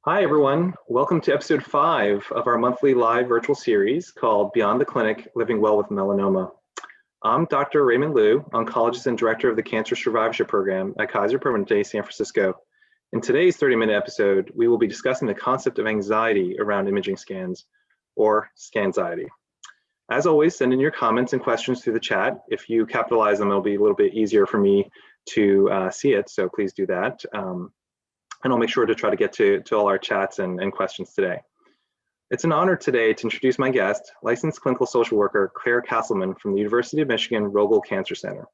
Hi, everyone. Welcome to episode 5 of our monthly live virtual series called Beyond the Clinic, Living Well with Melanoma. I'm Dr. Raymond Liu, oncologist and director of the Cancer Survivorship program at Kaiser Permanente San Francisco. In today's 30-minute episode, we will be discussing the concept of anxiety around imaging scans, or Scanxiety. As always, send in your comments and questions through the chat. If you capitalize them, it'll be a little bit easier for me to see it, so please do that. And I'll make sure to try to get to all our chats and questions today. It's an honor today to introduce my guest, licensed clinical social worker Claire Castleman from the University of Michigan Rogel Cancer Center.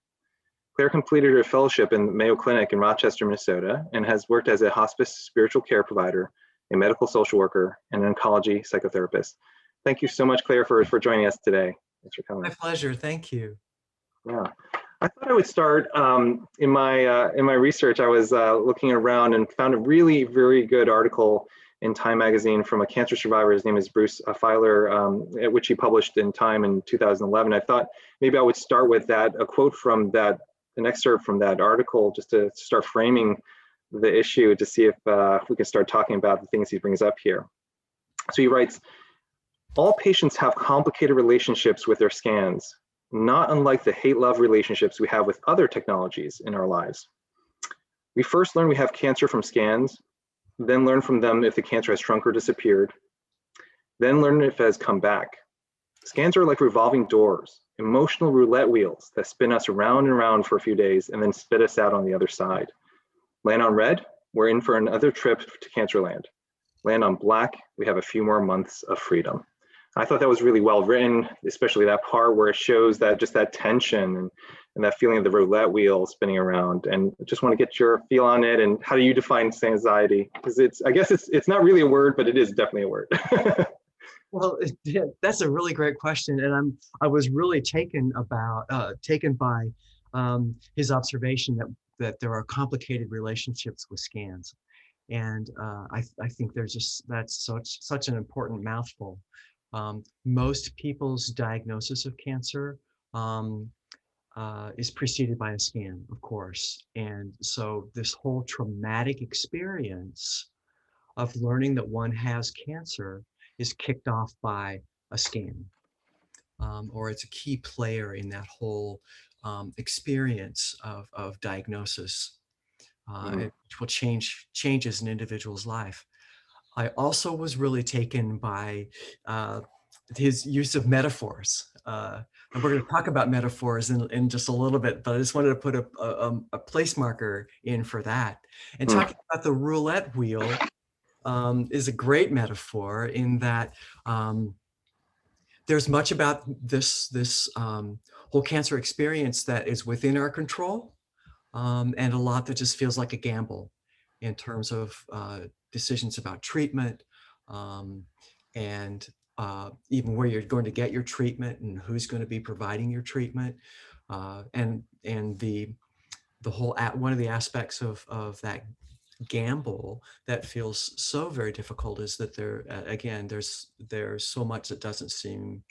Claire completed her fellowship in the Mayo Clinic in Rochester, Minnesota, and has worked as a hospice spiritual care provider, a medical social worker, and an oncology psychotherapist. Thank you so much, Claire, for joining us today. Thanks for coming. My pleasure. Thank you. Yeah. I thought I would start in my research. I was looking around and found a really very good article in Time magazine from a cancer survivor. His name is Bruce Feiler, which he published in Time in 2011. I thought maybe I would start with a quote from that, an excerpt from that article, just to start framing the issue to see if we can start talking about the things he brings up here. So he writes, all patients have complicated relationships with their scans, not unlike the hate-love relationships we have with other technologies in our lives. We first learn we have cancer from scans, then learn from them if the cancer has shrunk or disappeared, then learn if it has come back. Scans are like revolving doors, emotional roulette wheels that spin us around and around for a few days and then spit us out on the other side. Land on red, we're in for another trip to Cancerland. Land on black, we have a few more months of freedom. I thought that was really well written, especially that part where it shows that just that tension and that feeling of the roulette wheel spinning around. And I just want to get your feel on it. And how do you define anxiety? Because I guess it's not really a word, but it is definitely a word. Well, yeah, that's a really great question, and I was really taken by his observation that there are complicated relationships with scans, and I think that's such an important mouthful. Most people's diagnosis of cancer is preceded by a scan, of course. And so this whole traumatic experience of learning that one has cancer is kicked off by a scan, or it's a key player in that whole experience of diagnosis, which will changes an individual's life. I also was really taken by his use of metaphors. And we're going to talk about metaphors in just a little bit, but I just wanted to put a place marker in for that. And talking about the roulette wheel is a great metaphor in that there's much about this whole cancer experience that is within our control, and a lot that just feels like a gamble in terms of decisions about treatment, and even where you're going to get your treatment and who's going to be providing your treatment, and the whole one of the aspects of that gamble that feels so very difficult is that there's so much that doesn't seem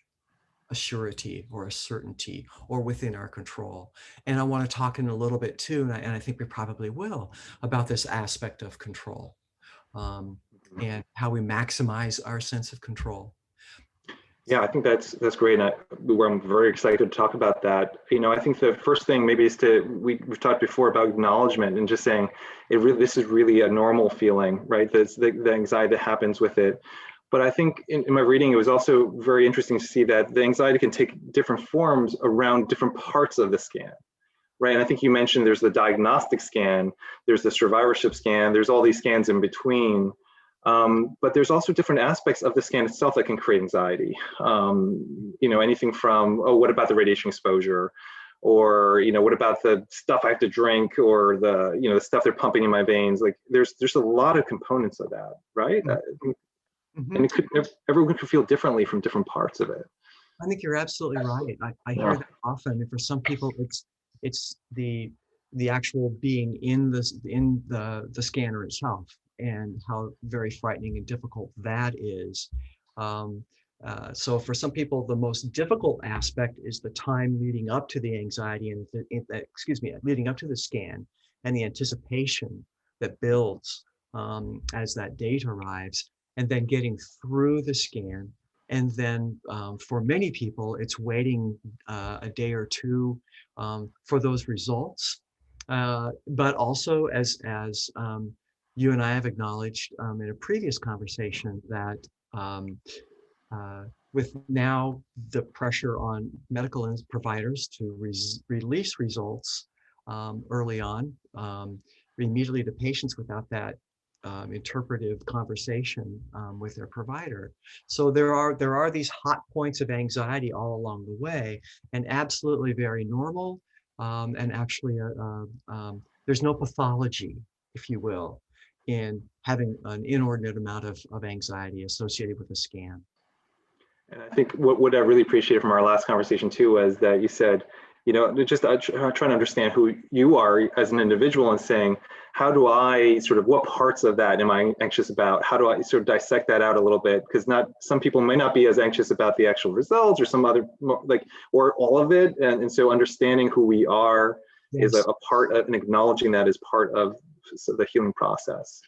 a surety or a certainty or within our control. And I want to talk in a little bit too, and I think we probably will, about this aspect of control, and how we maximize our sense of control. Yeah, I think that's great. And I'm very excited to talk about that. You know, I think the first thing maybe is we've talked before about acknowledgement and just saying this is really a normal feeling, right? That's the anxiety that happens with it. But I think in my reading, it was also very interesting to see that the anxiety can take different forms around different parts of the scan, right? And I think you mentioned there's the diagnostic scan, there's the survivorship scan, there's all these scans in between. But there's also different aspects of the scan itself that can create anxiety. You know, anything from, oh, what about the radiation exposure? Or, you know, what about the stuff I have to drink, or the stuff they're pumping in my veins? Like there's a lot of components of that, right? And everyone could feel differently from different parts of it. I think you're absolutely right. I hear that often. And for some people, it's the actual being in the scanner itself, and how very frightening and difficult that is. So for some people, the most difficult aspect is the time leading up to the anxiety and leading up to the scan, and the anticipation that builds as that date arrives, and then getting through the scan. And then for many people, it's waiting a day or two for those results. But also, as you and I have acknowledged in a previous conversation, that uh, with now the pressure on medical providers to release results early on, immediately to patients without that interpretive conversation with their provider. So there are these hot points of anxiety all along the way, and absolutely very normal. And actually, there's no pathology, if you will, in having an inordinate amount of anxiety associated with a scan. And I think what I really appreciated from our last conversation too was that you said, you know, just trying to understand who you are as an individual and saying, how do I sort of, what parts of that am I anxious about? How do I sort of dissect that out a little bit? Because some people may not be as anxious about the actual results or some other, like, or all of it. And so understanding who we are is a part of, and acknowledging that is part of the healing process.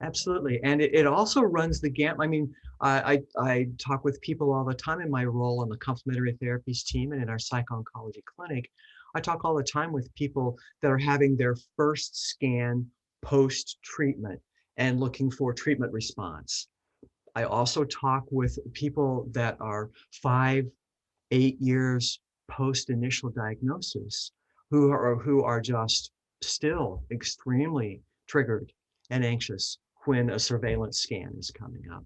Absolutely. And it also runs the gamut. I mean, I talk with people all the time in my role on the complementary therapies team and in our psycho-oncology clinic. I talk all the time with people that are having their first scan post-treatment and looking for treatment response. I also talk with people that are 5, 8 years post-initial diagnosis who are just still extremely triggered and anxious when a surveillance scan is coming up.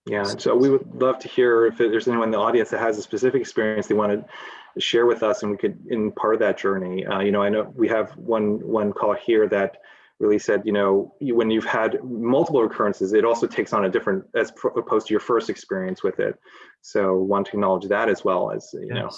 Yeah, and so we would love to hear if there's anyone in the audience that has a specific experience they want to share with us, and we could, in part of that journey. You know, I know we have one call here that really said, you know, when you've had multiple recurrences, it also takes on a different, as opposed to your first experience with it. So want to acknowledge that as well, as you know,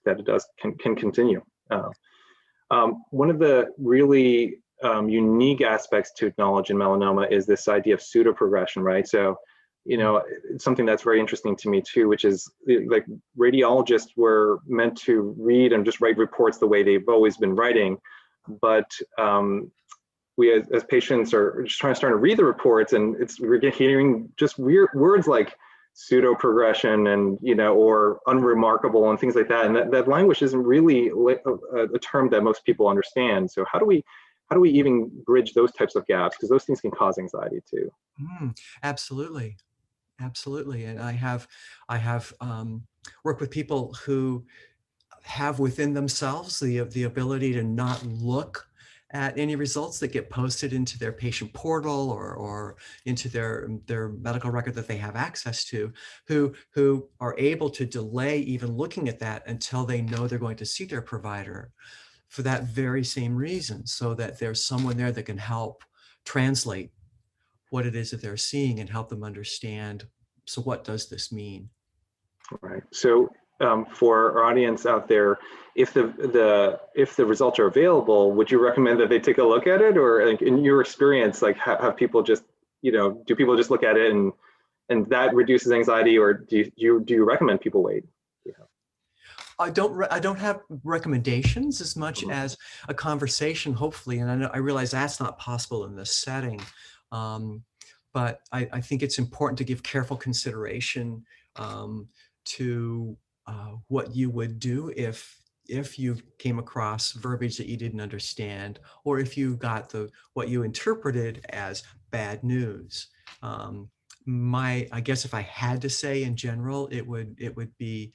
that it does can continue. One of the really unique aspects to acknowledge in melanoma is this idea of pseudoprogression, right? So, you know, it's something that's very interesting to me too, which is like radiologists were meant to read and just write reports the way they've always been writing. But we as patients are just starting to read the reports, and we're hearing just weird words like pseudo progression and, you know, or unremarkable and things like that. And that language isn't really a term that most people understand. So how do we even bridge those types of gaps? Because those things can cause anxiety too. Absolutely. Absolutely. And I have worked with people who have within themselves the ability to not look at any results that get posted into their patient portal or into their medical record that they have access to, who are able to delay even looking at that until they know they're going to see their provider for that very same reason, so that there's someone there that can help translate what it is that they're seeing and help them understand, so what does this mean? Right. So for our audience out there, if the results are available, would you recommend that they take a look at it, or like, in your experience, like have people just, you know, do people just look at it and that reduces anxiety, or do you recommend people wait? Yeah. I don't have recommendations as much as a conversation, hopefully, and I realize that's not possible in this setting. But I think it's important to give careful consideration to what you would do if you came across verbiage that you didn't understand, or if you got what you interpreted as bad news. I guess if I had to say in general, it would be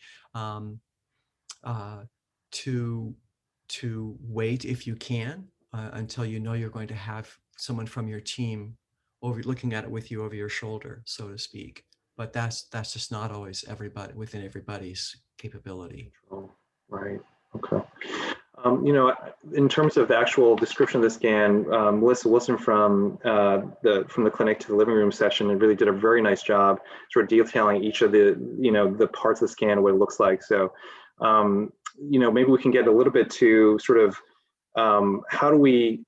to wait if you can until you know you're going to have someone from your team looking at it with you over your shoulder, so to speak. But that's just not always within everybody's capability. Oh, right. Okay. You know, in terms of the actual description of the scan, Melissa Wilson from the clinic to the living room session, and really did a very nice job sort of detailing each of the, you know, the parts of the scan, what it looks like. So, you know, maybe we can get a little bit to sort of how do we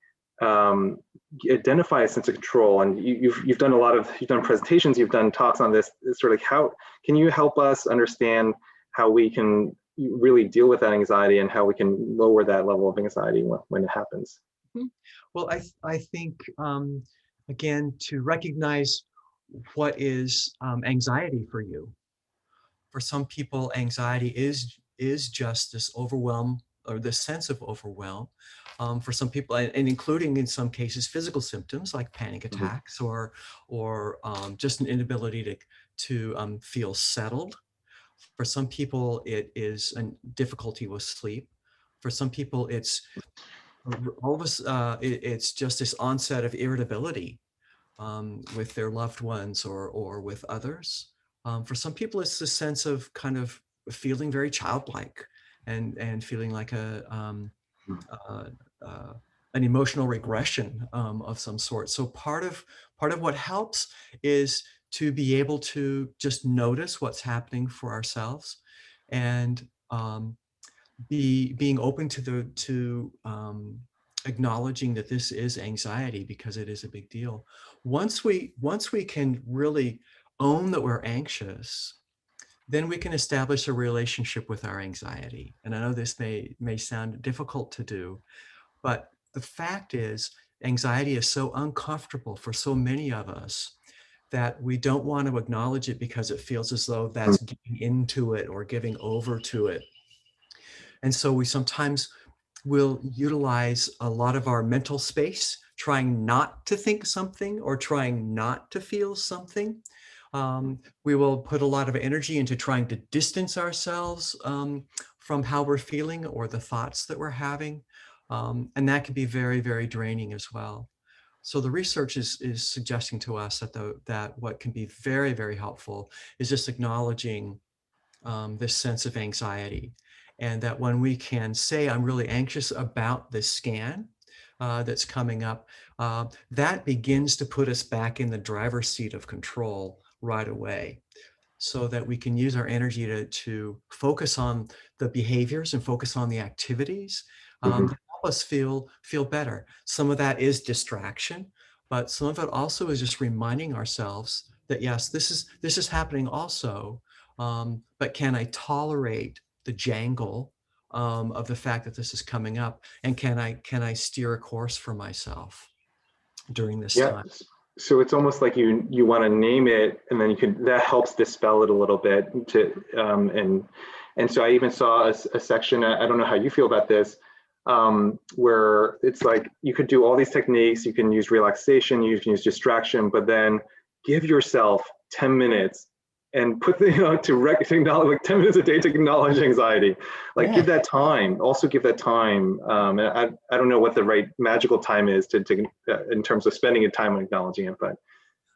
identify a sense of control? And you've done you've done presentations, you've done talks on this. It's sort of like, how can you help us understand how we can really deal with that anxiety and how we can lower that level of anxiety when it happens? Well, I think again, to recognize what is anxiety for you. For some people, anxiety is just this overwhelm or this sense of overwhelm. For some people, and including in some cases physical symptoms like panic attacks or just an inability to feel settled. For some people, it is a difficulty with sleep. For some people, it's it's just this onset of irritability with their loved ones or with others. For some people, it's the sense of kind of feeling very childlike and feeling like uh, uh, an emotional regression of some sort. So part of what helps is to be able to just notice what's happening for ourselves, and being open to acknowledging that this is anxiety, because it is a big deal. Once we can really own that we're anxious, then we can establish a relationship with our anxiety. And I know this may sound difficult to do, but the fact is, anxiety is so uncomfortable for so many of us that we don't want to acknowledge it because it feels as though that's giving into it or giving over to it. And so we sometimes will utilize a lot of our mental space trying not to think something or trying not to feel something. We will put a lot of energy into trying to distance ourselves from how we're feeling or the thoughts that we're having. And that can be very, very draining as well. So the research is suggesting to us that what can be very, very helpful is just acknowledging this sense of anxiety. And that when we can say, I'm really anxious about this scan that's coming up, that begins to put us back in the driver's seat of control right away, so that we can use our energy to focus on the behaviors and focus on the activities that help us feel better. Some of that is distraction, but some of it also is just reminding ourselves that, yes, this is happening also, but can I tolerate the jangle of the fact that this is coming up, and can I steer a course for myself during this Yeah. time? So it's almost like you want to name it, and then that helps dispel it a little bit. And so I even saw a section. I don't know how you feel about this, where it's like you could do all these techniques. You can use relaxation. You can use distraction, but then give yourself 10 minutes and put to acknowledge, like 10 minutes a day to acknowledge anxiety. Like, Yeah. give that time. Also give that time. And I don't know what the right magical time is to in terms of spending your time on acknowledging it, but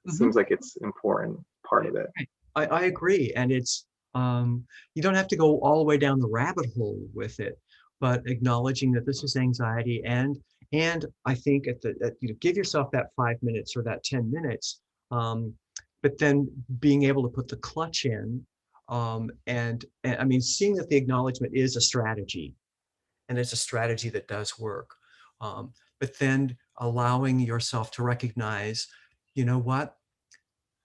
it seems like it's important part of it. I agree, and it's you don't have to go all the way down the rabbit hole with it, but acknowledging that this is anxiety, and I think give yourself that 5 minutes or that 10 minutes, but then being able to put the clutch in, and I mean, seeing that the acknowledgement is a strategy, and it's a strategy that does work, but then allowing yourself to recognize, you know what?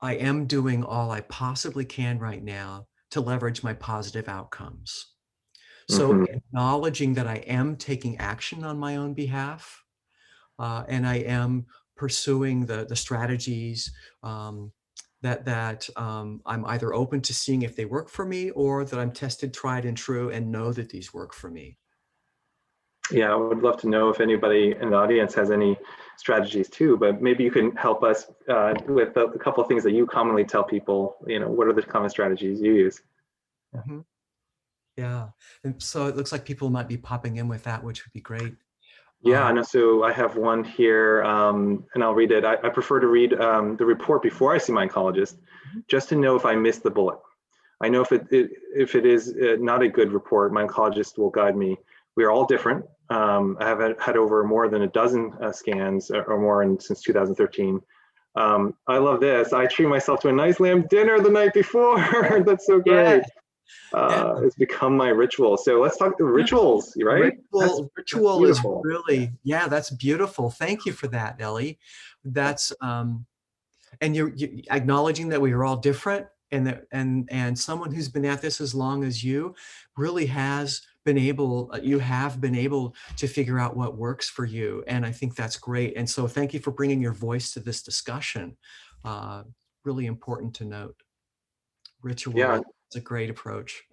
I am doing all I possibly can right now to leverage my positive outcomes. So acknowledging that I am taking action on my own behalf, and I am pursuing the strategies that I'm either open to seeing if they work for me, or that I'm tested, tried, and true, and know that these work for me. Yeah, I would love to know if anybody in the audience has any strategies too, but maybe you can help us with a couple of things that you commonly tell people. What are the common strategies you use? Mhm. Yeah, and so it looks like people might be popping in with that, which would be great. Yeah, I know. So I have one here, and I'll read it. I prefer to read the report before I see my oncologist, just to know if I missed the bullet. I know if it is not a good report, my oncologist will guide me. We are all different. I have had over more than a dozen scans or more since 2013. I love this. I treat myself to a nice lamb dinner the night before. That's so great. Yeah. It's become my ritual. So let's talk the rituals, right? That's Ritual is beautiful. really, yeah, that's beautiful. Thank you for that, Ellie. That's and you're acknowledging that we are all different, and that and someone who's been at this as long as you really has you have been able to figure out what works for you. And I think that's great. And so thank you for bringing your voice to this discussion. Really important to note. Ritual Yeah, is a great approach.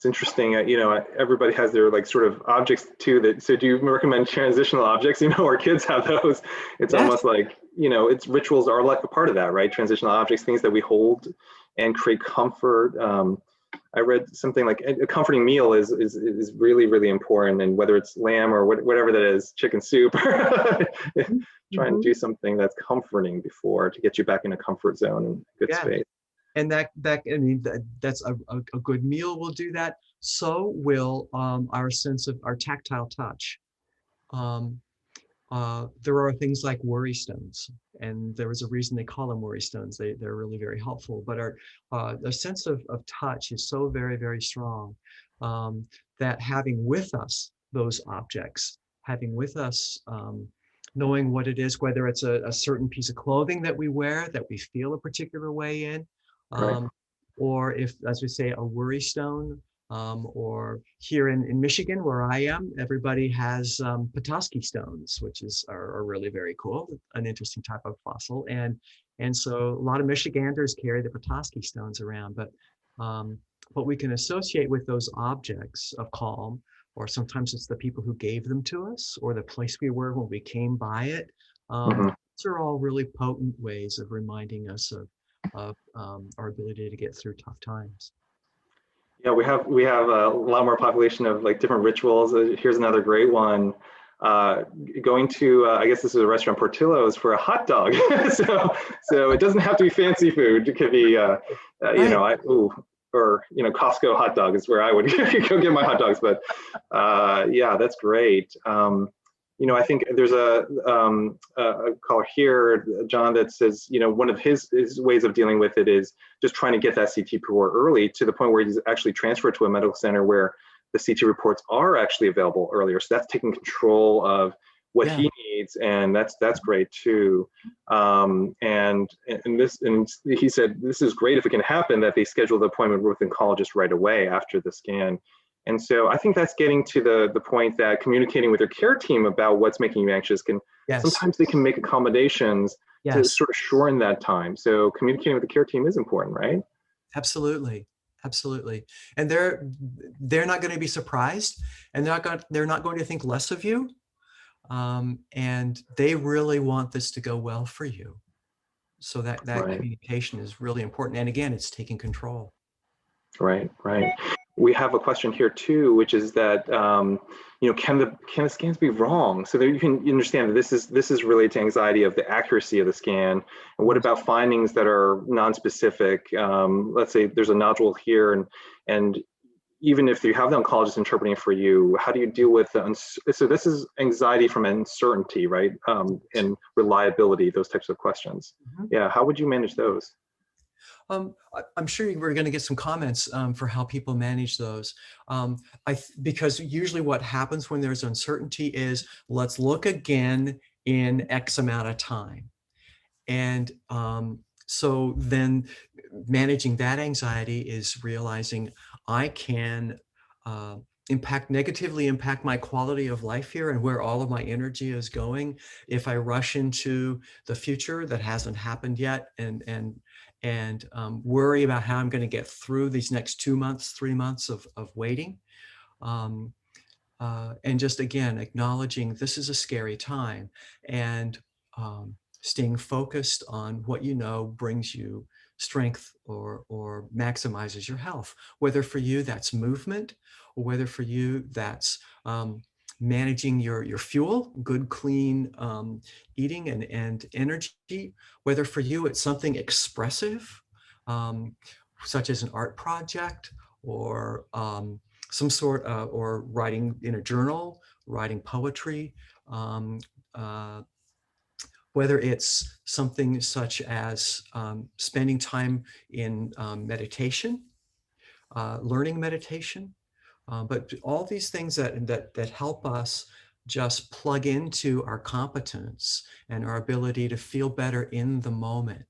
it's interesting. Everybody has their like sort of objects too. That so do you recommend transitional objects? Our kids have those. It's Yes. almost like it's rituals are like a part of that, right? Transitional objects, things that we hold and create comfort. I read something like a comforting meal is really, really important, and whether it's lamb or whatever that is, chicken soup, try and do something that's comforting before to get you back in a comfort zone and good Yeah. space. And that's a good meal will do that. So will our tactile touch. There are things like worry stones, and there was a reason they call them worry stones. They're really very helpful. But the sense of touch is so very, very strong, that having with us those objects, having with us, knowing what it is, whether it's a certain piece of clothing that we wear that we feel a particular way in, Right. or if, as we say, a worry stone. Or here in Michigan, where I am, everybody has Petoskey stones, which are really very cool, an interesting type of fossil. And so a lot of Michiganders carry the Petoskey stones around, but what we can associate with those objects of calm, or sometimes it's the people who gave them to us, or the place we were when we came by it. These are all really potent ways of reminding us of our ability to get through tough times. Yeah, we have a lot more population of like different rituals. Here's another great one. Going to I guess this is a restaurant, Portillo's, for a hot dog. so it doesn't have to be fancy food. It could be or Costco hot dog is where I would go get my hot dogs. But yeah, that's great. I think there's a caller here, John, that says, one of his ways of dealing with it is just trying to get that CT report early, to the point where he's actually transferred to a medical center where the CT reports are actually available earlier. So that's taking control of what he needs, and that's great too. And he said this is great if it can happen, that they schedule the appointment with an oncologist right away after the scan. And so I think that's getting to the point that communicating with your care team about what's making you anxious sometimes they can make accommodations to sort of shorten that time. So communicating with the care team is important, right? Absolutely. Absolutely. And they're not going to be surprised, and they're not going to think less of you. And they really want this to go well for you. So that Right. communication is really important. And again, it's taking control. Right. We have a question here too, which is that can the scans be wrong? So that you can understand that this is related to anxiety of the accuracy of the scan. And what about findings that are non-specific? Let's say there's a nodule here, and even if you have the oncologist interpreting for you, how do you deal with so this is anxiety from uncertainty, right? And reliability, those types of questions. Yeah, how would you manage those? I'm sure we're going to get some comments for how people manage those. Because usually what happens when there's uncertainty is, let's look again in X amount of time. And so then managing that anxiety is realizing I can negatively impact my quality of life here and where all of my energy is going if I rush into the future that hasn't happened yet, and worry about how I'm going to get through these next 2 months, 3 months of waiting. And just again, acknowledging this is a scary time, and staying focused on what brings you strength or maximizes your health, whether for you that's movement, or whether for you that's managing your fuel, good, clean eating and energy, whether for you it's something expressive, such as an art project, or some sort of, or writing in a journal, writing poetry, whether it's something such as spending time in meditation, learning meditation, but all these things that help us just plug into our competence and our ability to feel better in the moment.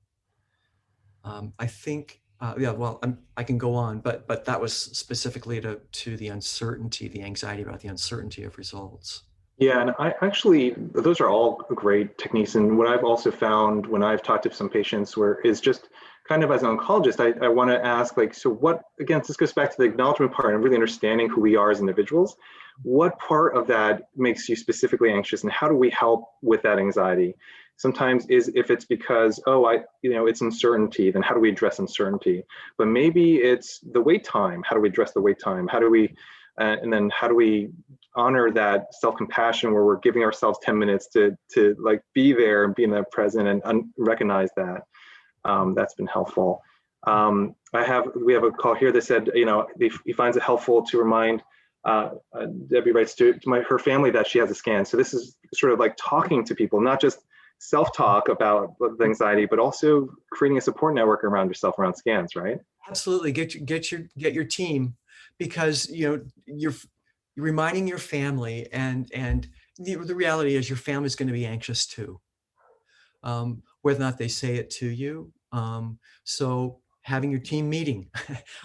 I think Yeah, well, I can go on, but that was specifically to the uncertainty, the anxiety about the uncertainty of results. Yeah, and I actually, those are all great techniques. And what I've also found when I've talked to some patients where is just kind of as an oncologist, I want to ask like, so what, again, this goes back to the acknowledgement part and really understanding who we are as individuals. What part of that makes you specifically anxious and how do we help with that anxiety? Sometimes is if it's because, oh, it's uncertainty, then how do we address uncertainty? But maybe it's the wait time. How do we address the wait time? How do we, and then how do we honor that self-compassion where we're giving ourselves 10 minutes to like be there and be in that present and recognize that. That's been helpful. We have a call here that said, he finds it helpful to remind, Debbie writes to her family that she has a scan. So this is sort of like talking to people, not just self-talk about the anxiety, but also creating a support network around yourself around scans, right? Absolutely, get your team, because you're reminding your family, and the reality is your family's going to be anxious too, whether or not they say it to you. So having your team meeting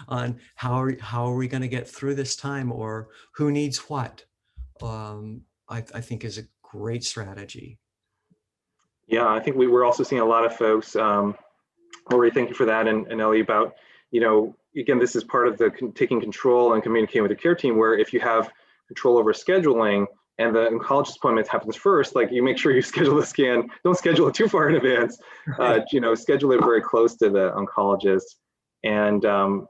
on how are we going to get through this time, or who needs what, I think is a great strategy. Yeah, I think we're also seeing a lot of folks, Lori, thank you for that, and Ellie, about, again, this is part of the taking control and communicating with the care team, where if you have control over scheduling and the oncologist appointment happens first, like you make sure you schedule the scan, don't schedule it too far in advance, schedule it very close to the oncologist. And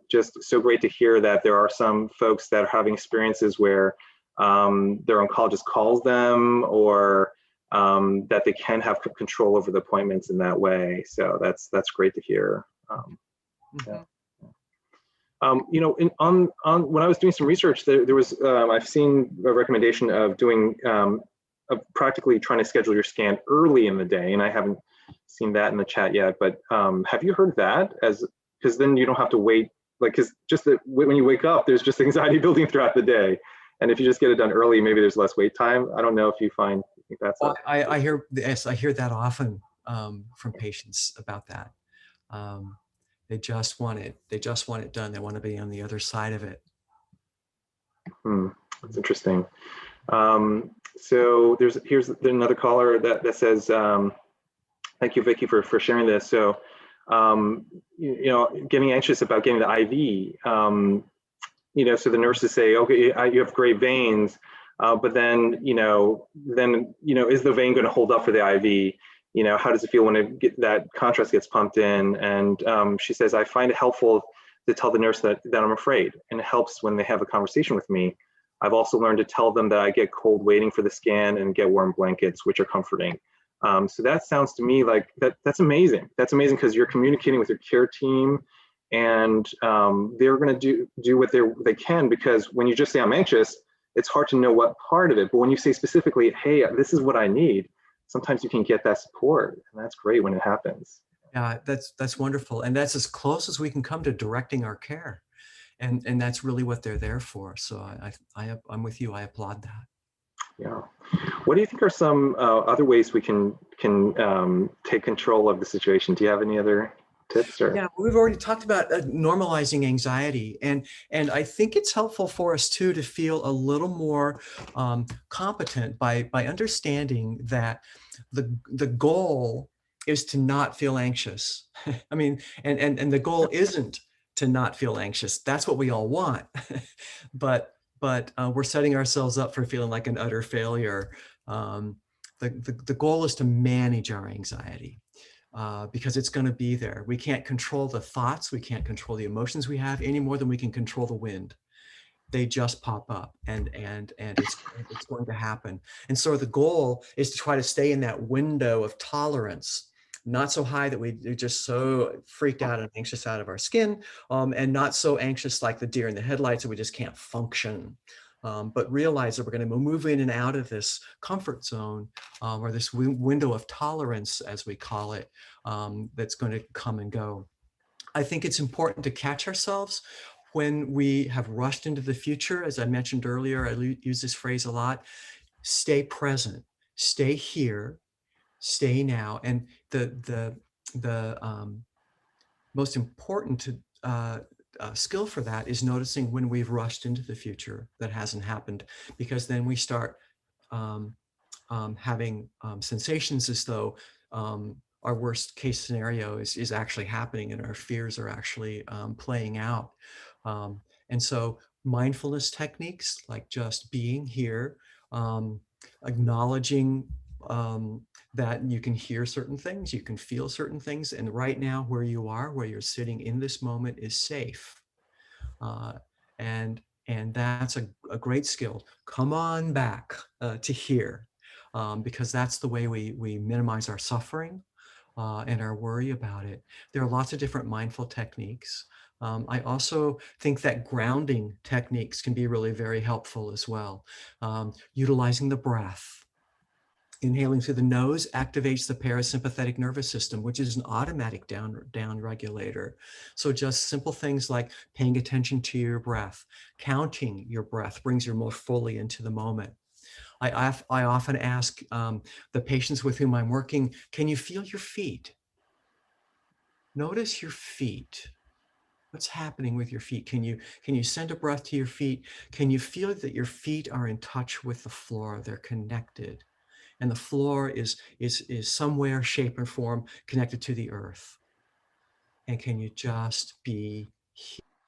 just so great to hear that there are some folks that are having experiences where their oncologist calls them, or that they can have control over the appointments in that way. So that's great to hear. Yeah. On when I was doing some research, there was I've seen a recommendation of doing of practically trying to schedule your scan early in the day, and I haven't seen that in the chat yet. But have you heard that? Because then you don't have to wait, like, because just when you wake up, there's just anxiety building throughout the day, and if you just get it done early, maybe there's less wait time. I don't know if you think that's. Well, I hear that often from patients about that. They just want it done. They want to be on the other side of it. That's interesting. So here's another caller that says, thank you, Vicki, for sharing this. So, getting anxious about getting the IV. So the nurses say, okay, you have great veins, but then, is the vein going to hold up for the IV? How does it feel when that contrast gets pumped in? And she says, I find it helpful to tell the nurse that I'm afraid, and it helps when they have a conversation with me. I've also learned to tell them that I get cold waiting for the scan and get warm blankets, which are comforting. So that sounds to me like that's amazing. That's amazing because you're communicating with your care team, and they're going to do what they can, because when you just say I'm anxious, it's hard to know what part of it. But when you say specifically, hey, this is what I need, sometimes you can get that support, and that's great when it happens. Yeah, that's wonderful, and that's as close as we can come to directing our care, and that's really what they're there for. So I'm with you. I applaud that. Yeah. What do you think are some other ways we can take control of the situation? Do you have any other tips? Or? Yeah, we've already talked about normalizing anxiety, and I think it's helpful for us too to feel a little more competent by understanding that the goal is to not feel anxious. I mean, and the goal isn't to not feel anxious. That's what we all want, but we're setting ourselves up for feeling like an utter failure. The goal is to manage our anxiety. Because it's going to be there. We can't control the thoughts, we can't control the emotions we have any more than we can control the wind. They just pop up, and it's going to happen. And so the goal is to try to stay in that window of tolerance, not so high that we're just so freaked out and anxious out of our skin, and not so anxious like the deer in the headlights that we just can't function. But realize that we're going to move in and out of this comfort zone, or this window of tolerance, as we call it, that's going to come and go. I think it's important to catch ourselves when we have rushed into the future. As I mentioned earlier, I use this phrase a lot: stay present, stay here, stay now. And the most important skill for that is noticing when we've rushed into the future that hasn't happened, because then we start having sensations as though our worst case scenario is actually happening and our fears are actually playing out. And so mindfulness techniques like just being here, acknowledging that you can hear certain things, you can feel certain things, and right now where you are, where you're sitting in this moment is safe. And that's a great skill. Come on back to here, because that's the way we minimize our suffering and our worry about it. There are lots of different mindful techniques. I also think that grounding techniques can be really very helpful as well. Utilizing the breath. Inhaling through the nose activates the parasympathetic nervous system, which is an automatic down regulator. So just simple things like paying attention to your breath, counting your breath brings you more fully into the moment. I often ask the patients with whom I'm working, can you feel your feet? Notice your feet. What's happening with your feet? Can you send a breath to your feet? Can you feel that your feet are in touch with the floor? They're connected. And the floor is somewhere, shape, and form connected to the earth. And can you just be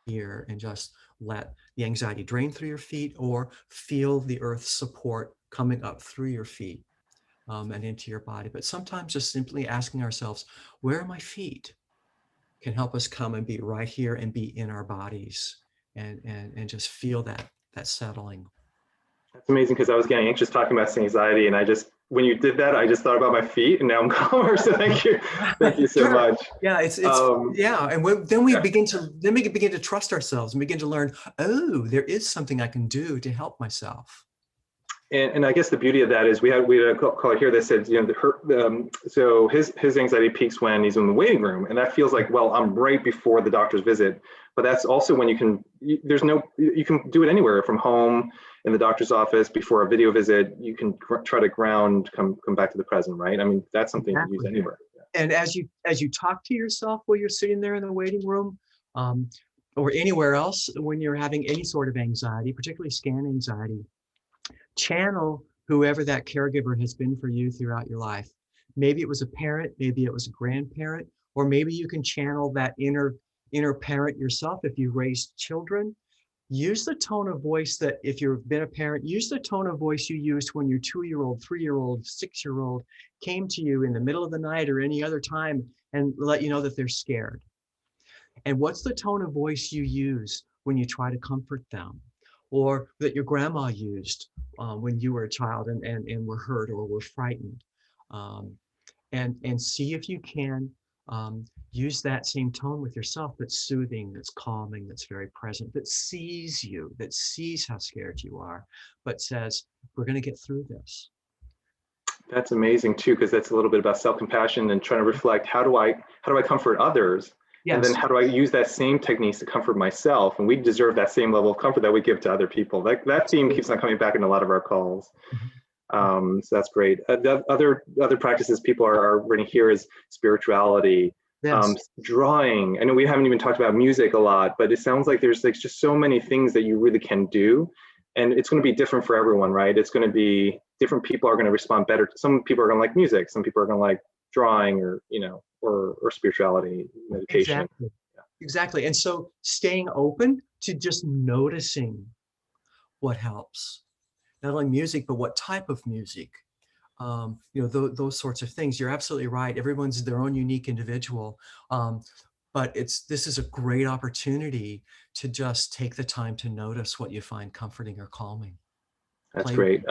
here and just let the anxiety drain through your feet, or feel the earth's support coming up through your feet and into your body? But sometimes just simply asking ourselves, where are my feet? Can help us come and be right here and be in our bodies and just feel that settling. That's amazing, because I was getting anxious talking about anxiety, and when you did that, I just thought about my feet, and now I'm calmer. So thank you so Sure. much. Yeah, it's yeah, and then we begin to trust ourselves and begin to learn. Oh, there is something I can do to help myself. And I guess the beauty of that is we had a caller here that said, so his anxiety peaks when he's in the waiting room, and that feels like, well, I'm right before the doctor's visit. But that's also when you can do it anywhere, from home, in the doctor's office, before a video visit. You can try to ground, come back to the present, right? I mean, that's something you can use anywhere. Yeah. And as you talk to yourself while you're sitting there in the waiting room, or anywhere else when you're having any sort of anxiety, particularly scan anxiety, channel whoever that caregiver has been for you throughout your life. Maybe it was a parent, maybe it was a grandparent, or maybe you can channel that inner parent yourself if you raised children. Use the tone of voice that, if you've been a parent, use the tone of voice you used when your 2-year-old, 3-year-old, 6-year-old came to you in the middle of the night or any other time and let you know that they're scared. And what's the tone of voice you use when you try to comfort them, or that your grandma used when you were a child and were hurt or were frightened? And see if you can use that same tone with yourself, that's soothing, that's calming, that's very present, that sees you, that sees how scared you are, but says, we're going to get through this. That's amazing too, because that's a little bit about self-compassion and trying to reflect, how do I comfort others? Yes. And then how do I use that same techniques to comfort myself? And we deserve that same level of comfort that we give to other people. That theme keeps on coming back in a lot of our calls. So that's great. The other practices people are running here is spirituality, yes. Drawing. I know we haven't even talked about music a lot, but it sounds like there's just so many things that you really can do. And it's going to be different for everyone, right? It's going to be different. People are going to respond better. Some people are going to like music. Some people are going to like drawing, or or spirituality, meditation. Exactly. Yeah. Exactly. And so staying open to just noticing what helps, not only music, but what type of music, those sorts of things. You're absolutely right. Everyone's their own unique individual. But this is a great opportunity to just take the time to notice what you find comforting or calming. That's great.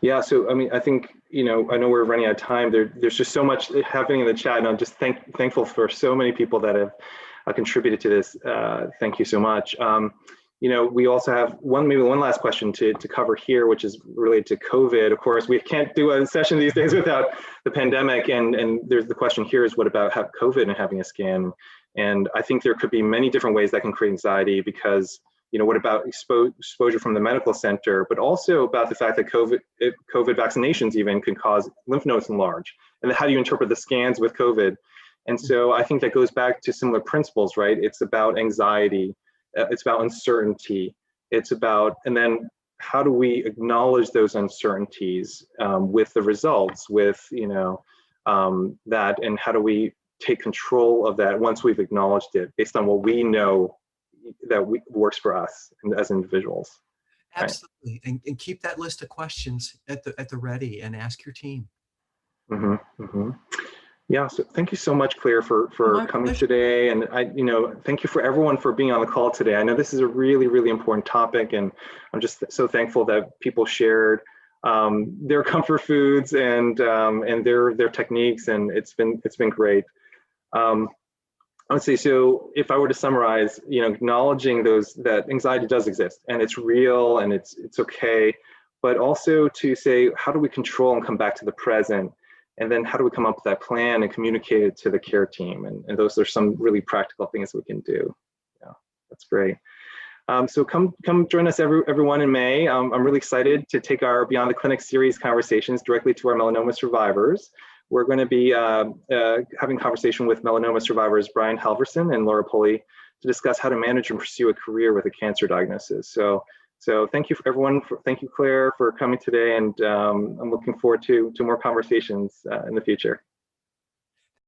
Yeah, so I mean, I think, I know we're running out of time. There's just so much happening in the chat, and I'm just thankful for so many people that have contributed to this. Thank you so much. We also have maybe one last question to cover here, which is related to COVID. Of course, we can't do a session these days without the pandemic, and there's the question here is, what about COVID and having a scan? And I think there could be many different ways that can create anxiety, because what about exposure from the medical center, but also about the fact that COVID vaccinations even can cause lymph nodes enlarge. And how do you interpret the scans with COVID? And so I think that goes back to similar principles, right? It's about anxiety, it's about uncertainty, it's about, and then how do we acknowledge those uncertainties with the results, with, you know, that, and how do we take control of that once we've acknowledged it based on what we know that works for us as individuals. Right? Absolutely. And keep that list of questions at the ready and ask your team. Yeah, so thank you so much, Claire, for My coming pleasure. today. And thank you for everyone for being on the call today. I know this is a really, really important topic, and I'm just so thankful that people shared their comfort foods and their techniques, and it's been great. I would say, so if I were to summarize, acknowledging that anxiety does exist and it's real and it's okay, but also to say, how do we control and come back to the present? And then how do we come up with that plan and communicate it to the care team? And those are some really practical things we can do. Yeah, that's great. So come join us everyone in May. I'm really excited to take our Beyond the Clinic series conversations directly to our melanoma survivors. We're going to be having a conversation with melanoma survivors Brian Halverson and Laura Pulley to discuss how to manage and pursue a career with a cancer diagnosis. So thank you for everyone. Thank you, Claire, for coming today, and I'm looking forward to more conversations in the future.